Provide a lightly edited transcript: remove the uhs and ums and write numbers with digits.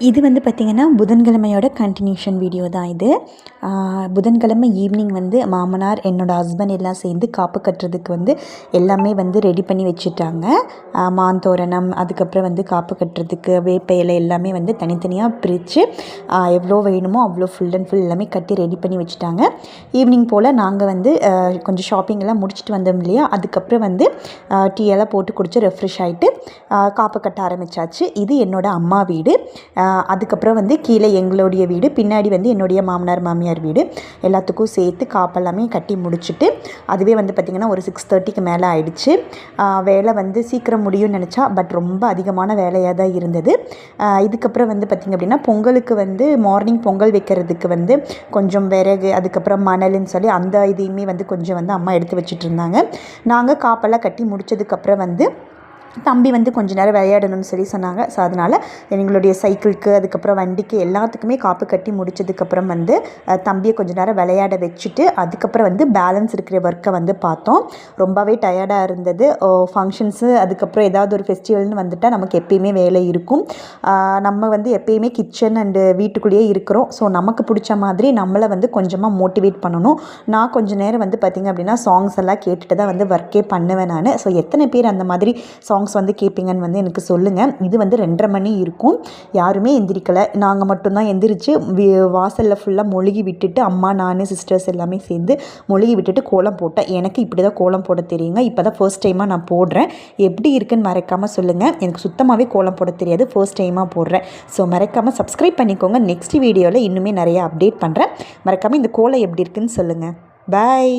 இது வந்து பார்த்திங்கன்னா புதன்கிழமையோட கண்டினியூஷன் வீடியோ தான் இது. புதன்கிழமை ஈவினிங் வந்து மாமனார் என்னோடய ஹஸ்பண்ட் எல்லாம் சேர்ந்து காப்பு கட்டுறதுக்கு வந்து எல்லாமே வந்து ரெடி பண்ணி வச்சுட்டாங்க. மாந்தோரணம், அதுக்கப்புறம் வந்து காப்பு கட்டுறதுக்கு வேப்ப இலை எல்லாமே வந்து தனித்தனியாக பிரித்து எவ்வளோ வேணுமோ அவ்வளோ ஃபுல் அண்ட் ஃபுல் எல்லாமே கட்டி ரெடி பண்ணி வச்சுட்டாங்க. ஈவினிங் போல் நாங்கள் வந்து கொஞ்சம் ஷாப்பிங் எல்லாம் முடிச்சுட்டு வந்தோம் இல்லையா, அதுக்கப்புறம் வந்து டீ எல்லாம் போட்டு குடித்து ரெஃப்ரெஷ் ஆகிட்டு காப்பு கட்ட ஆரம்பித்தாச்சு. இது என்னோடய அம்மா வீடு. அதுக்கப்புறம் வந்து கீழே எங்களுடைய வீடு, பின்னாடி வந்து என்னுடைய மாமனார் மாமியார் வீடு. எல்லாத்துக்கும் சேர்த்து காப்பெல்லாமே கட்டி முடிச்சுட்டு அதுவே வந்து பார்த்திங்கன்னா ஒரு 6:30க்கு மேலே ஆயிடுச்சு. வேலை வந்து சீக்கிரம் முடியும்னு நினச்சா, பட் ரொம்ப அதிகமான வேலையாக தான் இருந்தது. இதுக்கப்புறம் வந்து பார்த்திங்க அப்படின்னா பொங்கலுக்கு வந்து மார்னிங் பொங்கல் வைக்கிறதுக்கு வந்து கொஞ்சம் விறகு, அதுக்கப்புறம் மணல்னு சொல்லி அந்த இதையுமே வந்து கொஞ்சம் வந்து அம்மா எடுத்து வச்சுட்டு இருந்தாங்க. நாங்கள் காப்பெல்லாம் கட்டி முடித்ததுக்கப்புறம் வந்து தம்பி வந்து கொஞ்ச நேரம் விளையாடணும்னு சொல்லி சொன்னாங்க. ஸோ அதனால் எங்களுடைய சைக்கிளுக்கு, அதுக்கப்புறம் வண்டிக்கு எல்லாத்துக்குமே காப்பு கட்டி முடித்ததுக்கப்புறம் வந்து தம்பியை கொஞ்ச நேரம் விளையாட வச்சுட்டு அதுக்கப்புறம் வந்து பேலன்ஸ் இருக்கிற ஒர்க்கை வந்து பார்த்தோம். ரொம்பவே டயர்டாக இருந்தது. ஃபங்க்ஷன்ஸு, அதுக்கப்புறம் ஏதாவது ஒரு ஃபெஸ்டிவல்னு வந்துட்டால் நமக்கு எப்பயுமே வேலை இருக்கும். நம்ம வந்து எப்பயுமே கிச்சன் அண்டு வீட்டுக்குள்ளேயே இருக்கிறோம். ஸோ நமக்கு பிடிச்ச மாதிரி நம்மளை வந்து கொஞ்சமாக மோட்டிவேட் பண்ணணும். நான் கொஞ்சம் நேரம் வந்து பார்த்திங்க அப்படின்னா சாங்ஸ் எல்லாம் கேட்டுட்டு தான் வந்து ஒர்க்கே பண்ணுவேன் நான். ஸோ எத்தனை பேர் அந்த மாதிரி சாங்ஸ் வந்து கேட்பீங்கன்னு வந்து எனக்கு சொல்லுங்கள். இது வந்து 2:30 மணி இருக்கும். யாருமே எந்திரிக்கலை. நாங்கள் மட்டும்தான் எந்திரிச்சு வாசலில் ஃபுல்லாக மொழுகி விட்டுட்டு அம்மா, நான், சிஸ்டர்ஸ் எல்லாமே சேர்ந்து மொழுகி விட்டுட்டு கோலம் போட்டேன். எனக்கு இப்படி தான் கோலம் போட தெரியுங்க. இப்போ தான் ஃபர்ஸ்ட் டைமாக நான் போடுறேன். எப்படி இருக்குன்னு மறக்காமல் சொல்லுங்கள். எனக்கு சுத்தமாகவே கோலம் போட தெரியாது, ஃபர்ஸ்ட் டைமாக போடுறேன். ஸோ மறக்காமல் சப்ஸ்கிரைப் பண்ணிக்கோங்க. நெக்ஸ்ட் வீடியோவில் இன்னுமே நிறையா அப்டேட் பண்ணுறேன். மறக்காமல் இந்த கோலம் எப்படி இருக்குன்னு சொல்லுங்கள். பாய்.